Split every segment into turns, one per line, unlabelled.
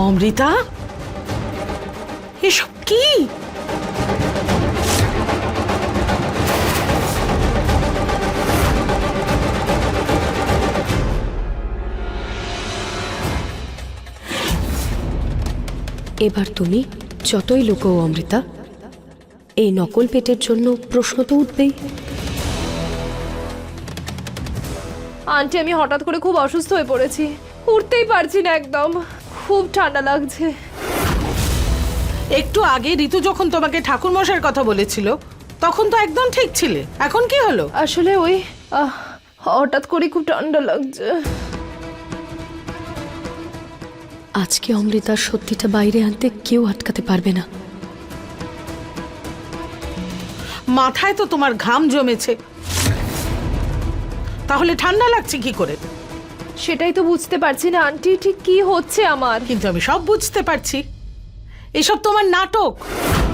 অমৃতা, এসব কি?
এবার তুমি যতই লুকোও অমৃতা, এই নকল পেটের জন্য প্রশ্ন তো উঠবেই।
আন্টি, আমি হঠাৎ করে খুব অসুস্থ হয়ে পড়েছি, উঠতেই পারছি না, একদম খুব ঠান্ডা লাগছে।
একটু আগে ঋতু যখন তোমাকে ঠাকুর মশাইয়ের কথা বলেছিল তখন তো একদম ঠিক ছিলে, এখন কি হলো?
আসলে ওই হঠাৎ করে খুব ঠান্ডা লাগছে।
আজকে অমৃতার সত্যিটা বাইরে আনতে কেউ আটকাতে পারবে না।
মাথায় তো তোমার ঘাম জমেছে, তাহলে ঠান্ডা লাগছে কি করে?
সেটাই তো বুঝতে পারছি না আন্টি, ঠিক কি হচ্ছে আমার।
কিন্তু আমি সব বুঝতে পারছি, এসব তোমার নাটক।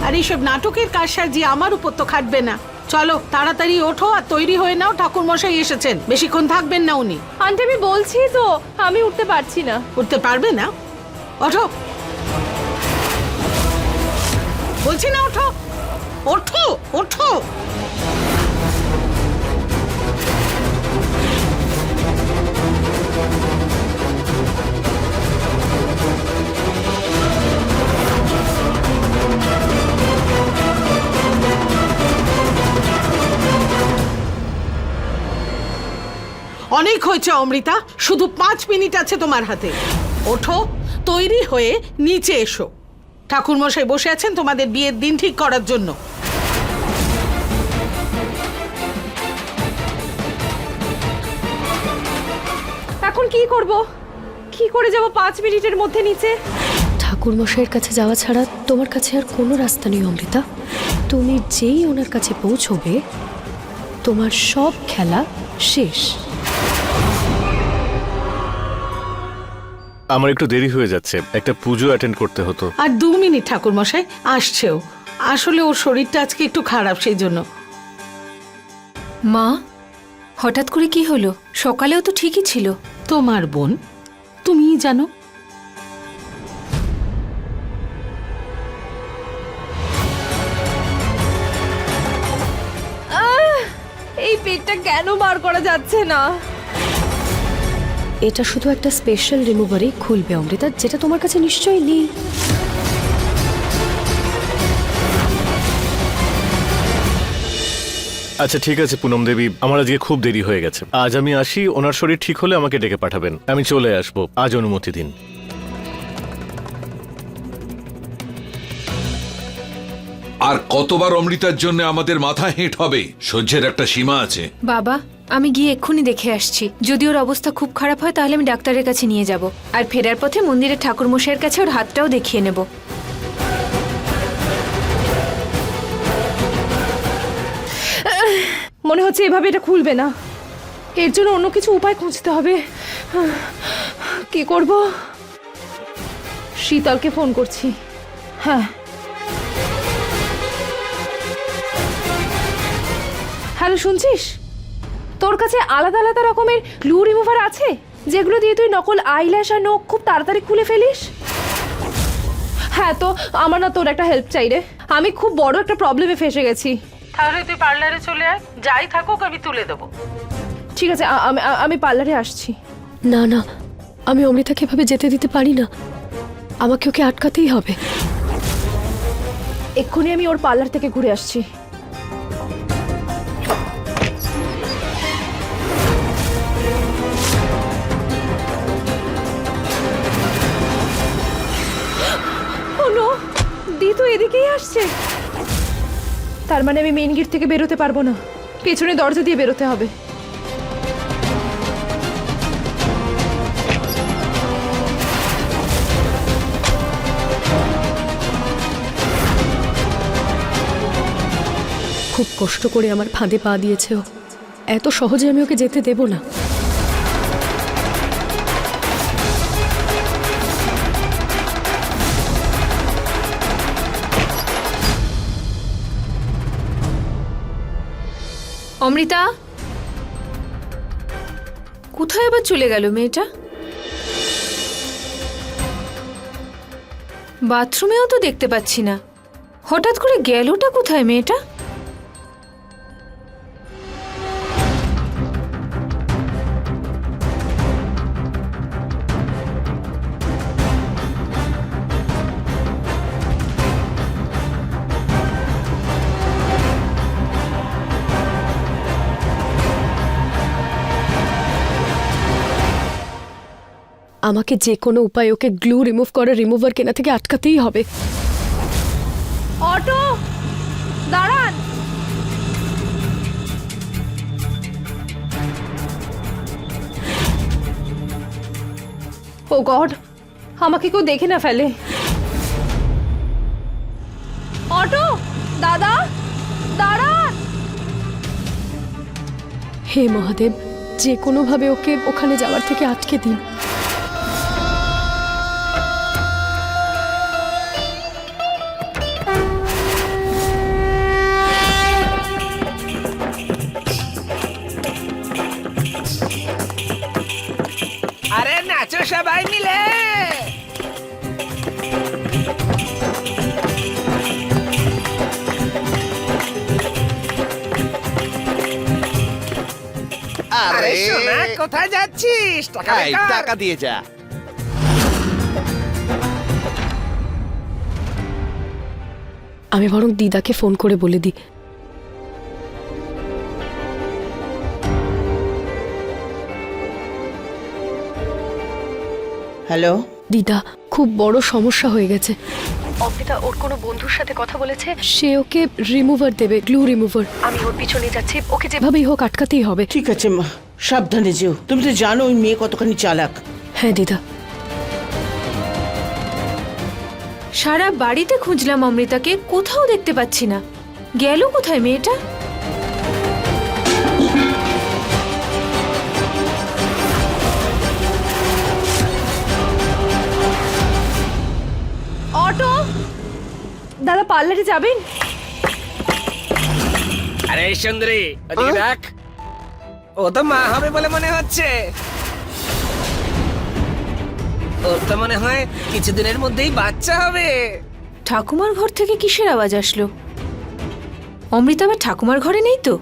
আর এইসব নাটকের কাজ সাজিয়ে আমার উপর তো খাটবে না। চলো তাড়াতাড়ি ওঠো আর তৈরি হয়ে নাও, ঠাকুর মশাই এসেছেন, বেশিক্ষণ থাকবেন না উনি।
আন্টি, আমি বলছি তো আমি উঠতে পারছি না।
উঠতে পারবে না? ওঠো বলছি না, ওঠো ওঠো ওঠো। অনেক হয়েছে অমৃতা, শুধু 5 মিনিট আছে তোমার হাতে। ওঠো, তৈরি হয়ে নিচে এসো। ঠাকুর মশাই বসে আছেন তোমাদের বিয়ের দিন ঠিক করার জন্য।
এখন কি করব? কি করে যাব 5 মিনিটের মধ্যে নিচে?
ঠাকুর মশাইয়ের কাছে যাওয়া ছাড়া তোমার কাছে আর কোনো রাস্তা নেই অমৃতা। তুমি যেই ওনার কাছে পৌঁছবে তোমার সব খেলা শেষ।
আমার একটু দেরি হয়ে যাচ্ছে, একটা পুজো অ্যাটেন্ড করতে হতো।
আর 2 মিনিট ঠাকুর মশাই, আসছেও। আসলে ওর শরীরটা আজকে একটু খারাপ, সেই জন্য।
মা, হঠাৎ করে কি হলো? সকালেও তো ঠিকই ছিল।
তোমার বোন, তুমিই জানো।
এই পেটটা কেন বার করা যাচ্ছে না?
এটা শুধু একটা স্পেশাল রিমুভারই খুলবে অমৃতা, যেটা তোমার কাছে নিশ্চয়ই নেই।
আচ্ছা ঠিক আছে পুনম দেবী, আমার আজকে খুব দেরি হয়ে গেছে। আজ আমি আসি, ওনার শরীর ঠিক হলে আমাকে ডেকে পাঠাবেন, আমি চলে আসবো। আজ অনুমতি দিন।
আর কতবার অমৃতার জন্য আমাদের মাথা হেঁট হবে? সহ্যের একটা সীমা আছে।
বাবা, আমি গিয়ে এক্ষুনি দেখে আসছি। যদি ওর অবস্থা খুব খারাপ হয় তাহলে আমি ডাক্তারের কাছে নিয়ে যাব, আর ফেরার পথে মন্দিরের ঠাকুর মশাইয়ের কাছে ওর হাতটাও দেখিয়ে নেব।
মনে হচ্ছে এভাবে এটা খুলবে না। এর জন্য অন্য কিছু উপায় খুঁজতে হবে। কি করব? শীতলকে ফোন করছি। হ্যাঁ, হ্যালো, শুনছিস? তোর কাছে আলাদা আলাদা রকমের গ্লু রিমুভার আছে যেগুলো দিয়ে তুই নকল আইল্যাশ আর নখ খুব তাড়াতাড়ি খুলে ফেলিস? হ্যাঁ, তো আমার না তোর একটা হেল্প চাই রে। আমি খুব বড় একটা প্রবলেমে ফেসে গেছি।
তাহলে তুই পার্লারে চলে আয়, যাই থাকুক আমি তুলে দেবো।
ঠিক আছে, আমি পার্লারে আসছি।
না না, আমি অমৃতাকে এভাবে যেতে দিতে পারি না, আমাকে ওকে আটকাতেই হবে।
এক্ষুনি আমি ওর পার্লার থেকে ঘুরে আসছি। দি তো এদিকেই আসছে। তার মানে আমি মেইন গেট থেকে বেরোতে পারবো না, পেছনে দরজা দিয়ে বেরোতে হবে।
খুব কষ্ট করে আমার ফাঁদে পা দিয়েছে ও, এত সহজে আমি ওকে যেতে দেব না।
অমৃতা, কোথায় আবার চলে গেল মেয়েটা? বাথরুমেও তো দেখতে পাচ্ছি না, হঠাৎ করে গেলটা কোথায় মেয়েটা?
আমাকে যে কোনো উপায়ে ওকে গ্লু রিমুভ করার রিমুভার কেনা থেকে আটকাতেই হবে।
অটো দাঁড়ান। ও গড, আমাকে কেউ দেখে না ফেলে। অটো দাদা দাঁড়ান।
হে মহাদেব, যে কোনোভাবে ওকে ওখানে যাওয়ার থেকে আটকে দিন।
আরে নাচো সবাই মিলে। আরে সোনা, কোথায় যাচ্ছিস? টাকা বের কর।
টাকা দিয়ে যা।
আমি বরং দিদাকে ফোন করে বলে দিই।
হ্যালো,
দিদা, খুব বড় সমস্যা হয়ে গেছে। অমৃতা ওর কোনো বন্ধুর সাথে কথা বলেছে, সে ওকে রিমুভার দেবে, গ্লু রিমুভার। আমি ওর পিছনে যাচ্ছি, ওকে যেভাবেই হোক আটকাতেই হবে।
ঠিক আছে মা, সাবধানে যেও। তুমি তো জানো ওই মেয়ে কতখানি চালাক।
হ্যাঁ দিদা।
সারা বাড়িতে খুঁজলাম অমৃতাকে, কোথাও দেখতে পাচ্ছি না। গেল কোথায় মেয়েটা?
অটো দাদা, পার্লারে যাবেন?
আরে সুন্দরী, ওদিকে দেখ। ও তো মা হবে বলে মনে হচ্ছে। ওর তো মনে হয় কিছুদিনের মধ্যেই বাচ্চা হবে।
ঠাকুমার ঘর থেকে কিসের আওয়াজ আসলো? অমৃতা আবার ঠাকুমার ঘরে নেই তো?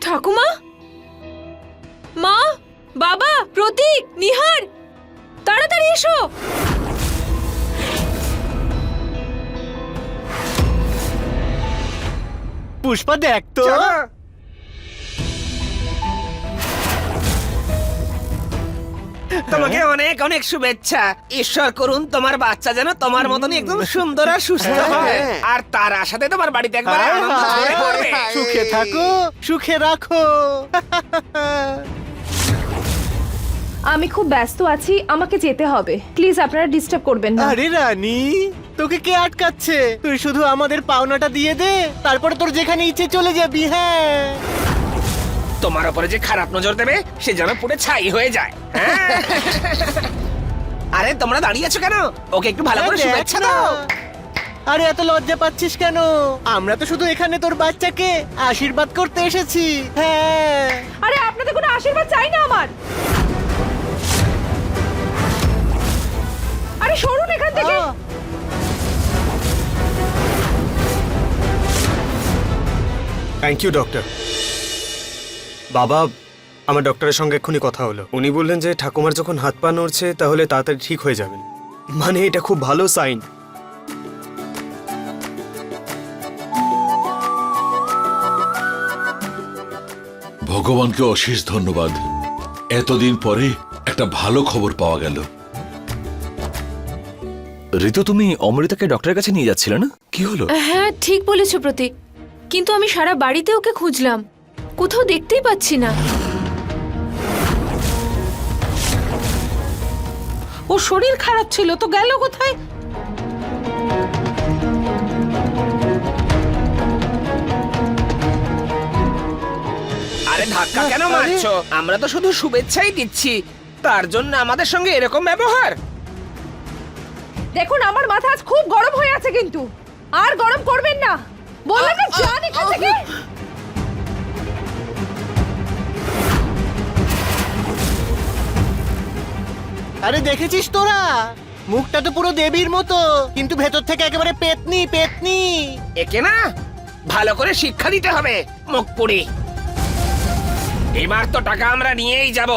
ঠাকুমা, মা, বাবা, প্রতীক, নিহার, তাড়াতাড়ি এসো।
পুষ্পা দেখ তো।
তোমাকে অনেক অনেক শুভেচ্ছা। ঈশ্বর করুন তোমার বাচ্চা যেন তোমার মতনই একদম সুন্দর আর সুস্থ হয়, আর তার আশাতে তোমার বাড়িতে একবার আনন্দ ছড়িয়ে পড়বে।
সুখে থাকো, সুখে রাখো।
আমি খুব ব্যস্ত আছি, আমাকে যেতে হবে। প্লিজ আপনারা ডিস্টার্ব করবেন না।
আরে রানী, তোকে কে আটকাচ্ছে? তুই শুধু আমাদের পাওনাটা দিয়ে দে, তারপরে তোর যেখানে ইচ্ছে চলে যাবি। হ্যাঁ,
তোমার উপরে যে খারাপ নজর দেবে সে যেন পুরো ছাই হয়ে যায়। হ্যাঁ? আরে তোমরা দাঁড়িয়ে আছো কেন? ওকে একটু ভালো করে
দেখ
শুভেচ্ছা
না।
দাও।
আরে এত লজ্জা পাচ্ছিস কেন? আমরা তো শুধু এখানে তোর বাচ্চাকে আশীর্বাদ করতে এসেছি। হ্যাঁ,
আরে আপনাদের কোনো আশীর্বাদ চাই না আমার। আরে সরুন এখান থেকে।
Thank you doctor. বাবা, আমার ডক্টরের সঙ্গে এক্ষুনি কথা হলো। উনি বললেন যে ঠাকুমার যখন হাত পা নড়ছে তাহলে তাড়াতাড়ি ঠিক হয়ে যাবেন। মানে এটা খুব ভালো সাইন।
ভগবানকে অশেষ ধন্যবাদ, এতদিন পরে একটা ভালো খবর পাওয়া গেল।
ঋতু, তুমি অমৃতাকে ডক্টরের কাছে নিয়ে যাচ্ছিলে না? কি হলো?
হ্যাঁ, ঠিক বলেছো প্রতীক, কিন্তু আমি সারা বাড়িতে ওকে খুঁজলাম, কোথাও দেখতেই পাচ্ছি না।
ও শরীর খারাপ ছিল তো, গেল কোথায়?
ধাক্কা কেন মারছো? আমরা তো শুধু শুভেচ্ছাই দিচ্ছি, তার জন্য আমাদের সঙ্গে এরকম ব্যবহার?
দেখুন আমার মাথা আজ খুব গরম হয়ে আছে, কিন্তু আর গরম করবেন না। বললাম না যান এখান থেকে।
আরে দেখেছিস তোরা, মুখটা তো পুরো দেবীর মতো, কিন্তু ভেতর থেকে একেবারে পেতনি পেতনি।
একে না ভালো করে শিক্ষা দিতে হবে, মুখ পুড়ি। এবার তো টাকা আমরা নিয়েই যাব,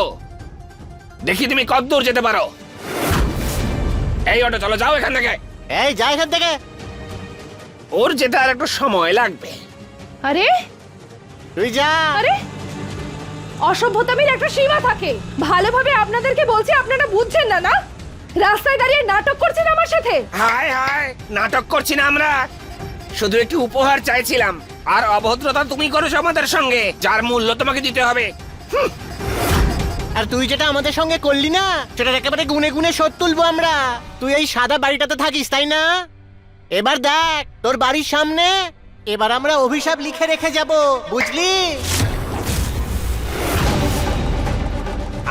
দেখি তুমি কতদূর যেতে পারো। এই অটো চলো, যাও এখান থেকে।
এই যা এখান থেকে।
ওর যেতে আর একটু সময় লাগবে।
আরে
তুই যা।
আরে অসভ্যতামির একটা সীমা থাকে। ভালোভাবে আপনাদেরকে বলছি, আপনারা বুঝছেন না না? রাস্তায় দাঁড়িয়ে নাটক করছেন আমার সাথে।
হায় হায়, নাটক করছি না আমরা, শুধু একটু উপহার চাইছিলাম। আর অভদ্রতা তুমি করেছো আমাদের সঙ্গে, যার মূল্য তোমাকে দিতে হবে।
আর তুই যেটা আমাদের সঙ্গে করলি না, সেটার একেবারে গুনে গুনে শোধ তুলবো আমরা। তুই এই সাদা বাড়িটাতে থাকিস তাই না? এবার দেখ তোর বাড়ির সামনে এবার আমরা অভিশাপ লিখে রেখে যাব, বুঝলি?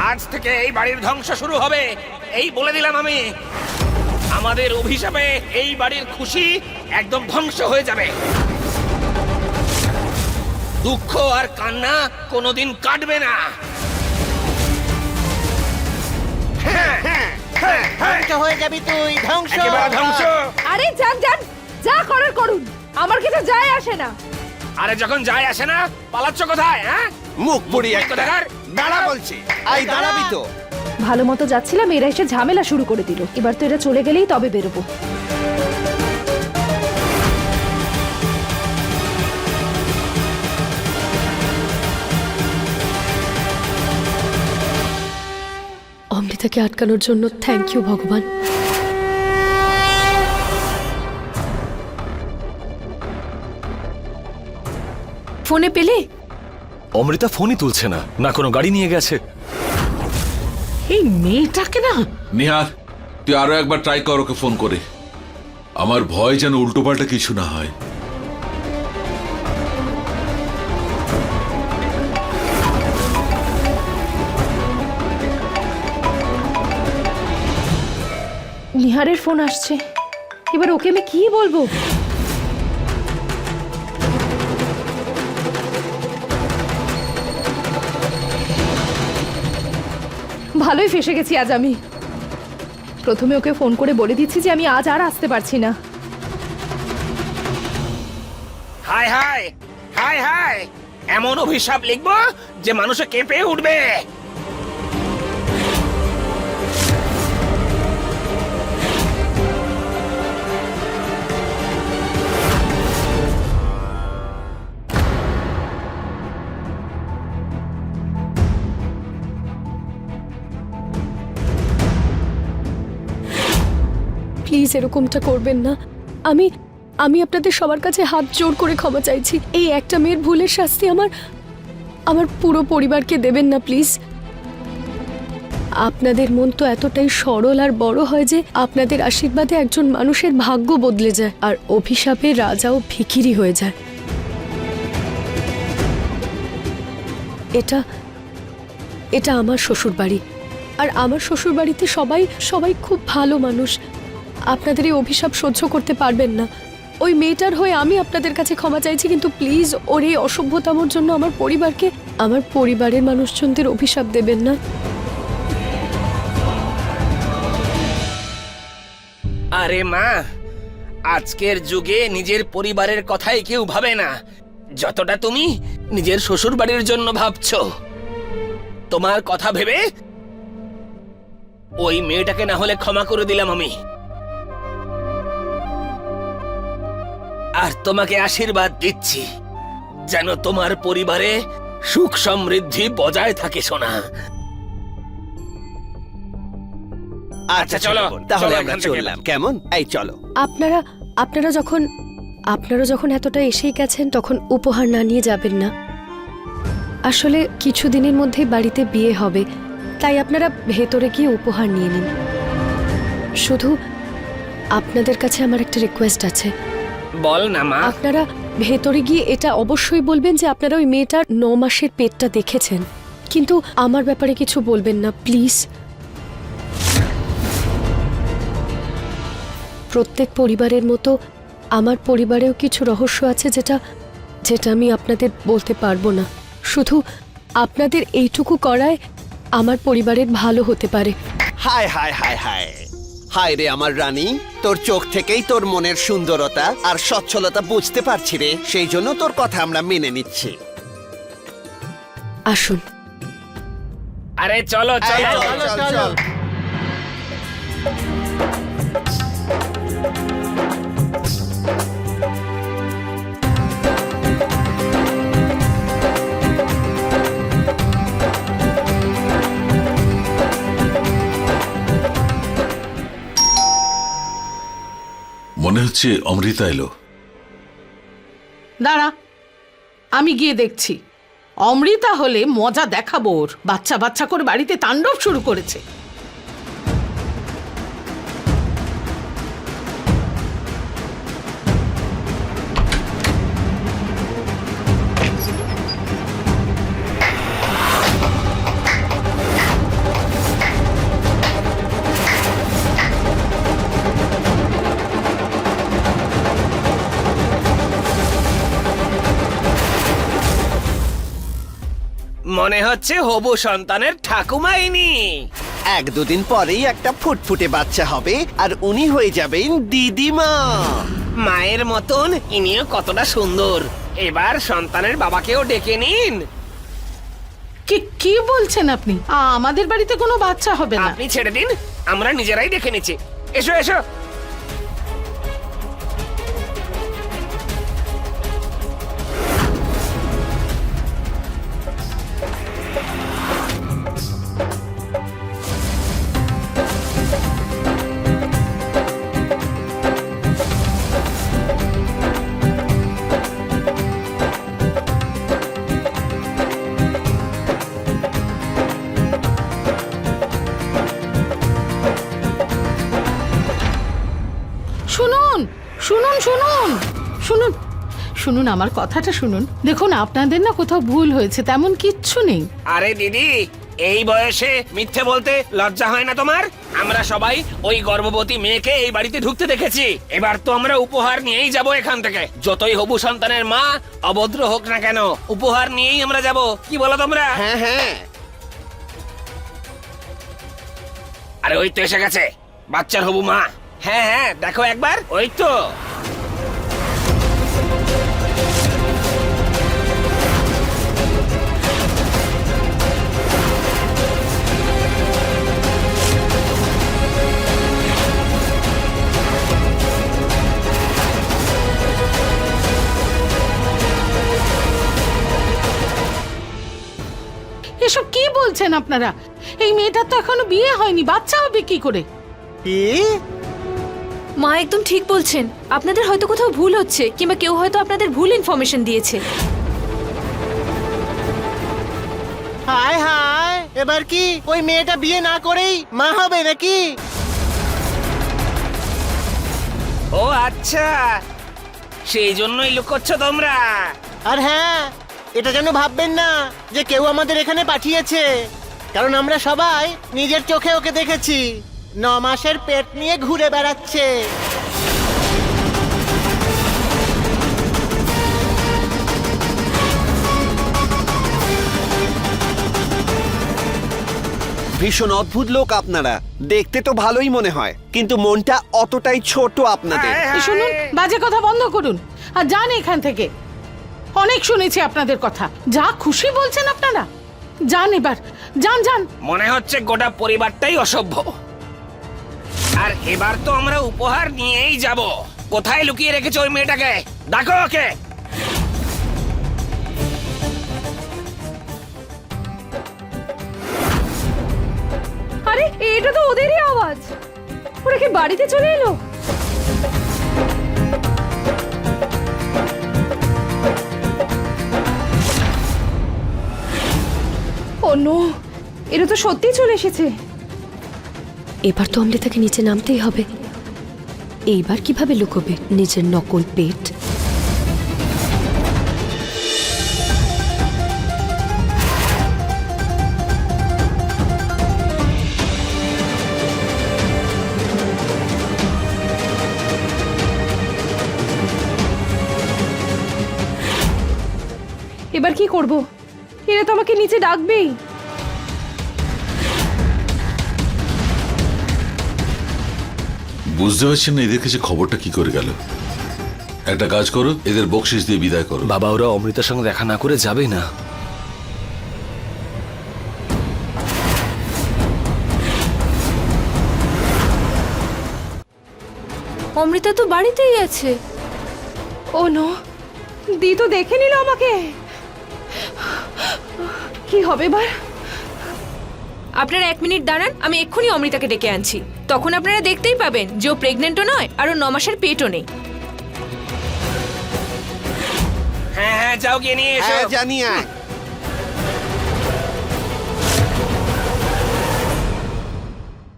আজ থেকে এই বাড়ির ধ্বংস শুরু হবে, এই বলে দিলাম আমি। আমাদের অভিশাপে এই বাড়ির খুশি একদম ধ্বংস হয়ে যাবে। দুঃখ আর কান্না কোনোদিন কাটবে না।
ধ্বংস হয়ে যাবি তুই, ধ্বংস।
একেবারে ধ্বংস।
আরে যান যান, যা করার করুন, আমার কিছু যায় আসে না।
আরে যখন যায় আসে না, পালাচ্ছ কোথায়? হ্যাঁ,
মুখ পুড়ি একটা।
কোথাকার?
দাঁড়া বলছি, আই দাঁড়াবি তো।
ভালো মতো যাচ্ছিলাম, এরা এসে ঝামেলা শুরু করে দিল। এবার তো এরা চলে গেলেই তবে বেরোবো।
অমৃতাকে আটকানোর জন্য থ্যাংক ইউ ভগবান।
ফোনে পেলে?
অমৃতা ফোনই তুলছে না, না কোনো গাড়ি নিয়ে গেছে।
এই মেয়েটাকে না,
নিহার, তুই আরো একবার ট্রাই কর ওকে ফোন করে। আমার ভয় যেন উল্টোপাল্টা কিছু না হয়।
নিহারের ফোন আসছে, এবার ওকে আমি কি বলবো? ভালোই ফেসে গেছি আজ আমি। প্রথমে ওকে ফোন করে বলে দিচ্ছি যে আমি আজ আর আসতে পারছি না।
হায় হায় হায় হায়, এমন অভিশাপ লিখবো যে মানুষে কেঁপে উঠবে।
প্লিজ এরকমটা করবেন না। আমি আমি আপনাদের সবার কাছে হাত জোর করে ক্ষমা চাইছি। এই একটা মেয়ের ভুলের শাস্তি আমার পুরো পরিবারকে দেবেন না প্লিজ। আপনাদের মন তো এতটাই সরল আর বড় হয় যে আপনাদের আশীর্বাদে একজন মানুষের ভাগ্য বদলে যায়, আর অভিশাপে রাজাও ভিখিরি হয়ে যায়। এটা আমার শ্বশুর বাড়ি, আর আমার শ্বশুর বাড়িতে সবাই খুব ভালো মানুষ। আপনাদের এই অভিশাপ সহ্য করতে পারবেন না। ওই মেয়েটার হয়ে আমি আপনাদের কাছে ক্ষমা চাইছি, কিন্তু প্লিজ ওর এই অসভ্যতামর জন্য আমার পরিবারের মানুষজনদের অভিশাপ দেবেন না।
আরে মা, আজকের যুগে নিজের পরিবারের কথাই কেউ ভাবে না যতটা তুমি নিজের শ্বশুর বাড়ির জন্য ভাবছো। তোমার কথা ভেবে ওই মেয়েটাকে না হলে ক্ষমা করে দিলাম আমি, আর তোমাকে আশীর্বাদ দিচ্ছি যেন তোমার পরিবারে সুখ সমৃদ্ধি বজায় থাকে সোনা। আচ্ছা চলো,
তাহলে
চলো
আমরা
এখান থেকে।
চললাম, কেমন? এই চলো।
আপনারা যখন এতটা এসেই গেছেন, তখন উপহার না নিয়ে যাবেন না। আসলে কিছুদিনের মধ্যেই বাড়িতে বিয়ে হবে, তাই আপনারা ভেতরে গিয়ে উপহার নিয়ে নিন। শুধু আপনাদের কাছে আমার একটা রিকোয়েস্ট আছে।
বল না মা।
আপনারা ভেতরে গিয়ে এটা অবশ্যই বলবেন যে আপনারা ওই মেয়েটার 9 মাসের পেটটা দেখেছেন, কিন্তু আমার ব্যাপারে কিছু বলবেন না প্লিজ। প্রত্যেক পরিবারের মতো আমার পরিবারেও কিছু রহস্য আছে যেটা যেটা আমি আপনাদের বলতে পারবো না। শুধু আপনাদের এইটুকু করায় আমার পরিবারের ভালো হতে পারে।
হায় হায় হায় হায় হায় রে আমার রানী, তোর চোখ থেকেই তোর মনের সুন্দরতা আর সচ্ছলতা বুঝতে পারছি রে, সেই জন্য তোর কথা আমরা মেনে নিচ্ছি।
আসুন।
আরে চলো চলো
চল চল চল।
মনে হচ্ছে অমৃতা এলো।
দাঁড়া, আমি গিয়ে দেখছি। অমৃতা হলে মজা দেখাবো ওর। বাচ্চা বাচ্চা করে বাড়িতে তাণ্ডব শুরু করেছে।
মনে হচ্ছে হবু সন্তানের ঠাকুমা ইনি।
1-2 দিন পরেই একটা ফুটফুটে বাচ্চা হবে আর উনি হয়ে যাবেন দিদিমা।
মায়ের মতন ইনিও কতটা সুন্দর। এবার সন্তানের বাবাকেও ডেকে নিন।
কি কি বলছেন আপনি? আমাদের বাড়িতে কোনো বাচ্চা হবে না।
আপনি ছেড়ে দিন, আমরা নিজেরাই দেখে নিচ্ছি। এসো এসো।
শুনুন শুনুন শুনুন শুনুন শুনুন, আমার কথাটা শুনুন। দেখুন, আপনাদের না কোথাও ভুল হয়েছে, তেমন কিচ্ছু নেই।
আরে দিদি, এই বয়সে মিথ্যে বলতে লজ্জা হয় না তোমার? আমরা সবাই ওই গর্ভবতী মেয়েকে এই বাড়িতে ঢুকতে দেখেছি। এবার তো আমরা উপহার নিয়েই যাব এখান থেকে। যতই হবু সন্তানের মা অভদ্র হোক না কেন, উপহার নিয়েই আমরা যাব। কি বলো তোমরা?
হ্যাঁ হ্যাঁ,
আরে ওই তো এসে গেছে বাচ্চার হবু মা। হ্যাঁ হ্যাঁ, দেখো একবার, ওই তো।
এসব কি বলছেন আপনারা? এই মেয়েটার তো এখনো বিয়ে হয়নি, বাচ্চা হবে কি করে?
কি?
মা একদম ঠিক বলছেন। আপনাদের হয়তো কোথাও ভুল হচ্ছে, কিংবা কেউ হয়তো আপনাদের ভুল ইনফরমেশন দিয়েছে।
হায় হায়, এবার কি ওই মেয়েটা বিয়ে না করেই মা হবে নাকি?
ও আচ্ছা, সেই জন্যই লুকোচ্ছ তোমরা।
আর হ্যাঁ, এটা যেন ভাববেন না যে কেউ আমাদের এখানে পাঠিয়েছে, কারণ আমরা সবাই নিজের চোখে ওকে দেখেছি। 9 মাসের পেট নিয়ে ঘুরে বেড়াচ্ছে।
ভীষণ অদ্ভুত লোক আপনারা। দেখতে তো ভালোই মনে হয়, কিন্তু মনটা অতটাই ছোট আপনাদের।
এই শুনুন, বাজে কথা বন্ধ করুন আর যান এখান থেকে। অনেক শুনেছি আপনাদের কথা। যা খুশি বলছেন আপনারা। যান এবার, যান যান।
মনে হচ্ছে গোটা পরিবারটাই অসভ্য। আর এবার তো আমরা উপহার নিয়েই যাব। কোথায় লুকিয়ে রেখেছো ওই মেয়েটাকে? ডাকো ওকে।
আরে এটা তো ওদেরই আওয়াজ। ওরা কি বাড়িতে চলে এলো? ও নো, এরা তো সত্যিই চলে এসেছে।
এবার তো অমৃতাকে নিচে নামতেই হবে। এইবার কিভাবে লুকোবে নিজের নকল পেট?
এবার কি করব? এরা তো আমাকে নিচে ডাকবেই।
বুঝতে পারছেন না এদের কাছে খবরটা কি করে গেল? একটা কাজ করো, এদের বকশিস দিয়ে বিদায় করো।
বাবা, ওরা অমৃতার সঙ্গে দেখা না করে যাবে না।
অমৃতা তো বাড়িতেই আছে।
ও নো, দি তো দেখে নিল আমাকে। কি হবে এবার?
আপনারা 1 মিনিট দাঁড়ান, আমি এক্ষুনি অমৃতাকে ডেকে আনছি। তখন আপনারা দেখতেই পাবেন যে ও প্রেগনেন্টও নয় আর ও 9 মাসের পেটও নেই।
হ্যাঁ হ্যাঁ, যাও গিয়ে নিয়ে এসো।
হ্যাঁ জানি আয়।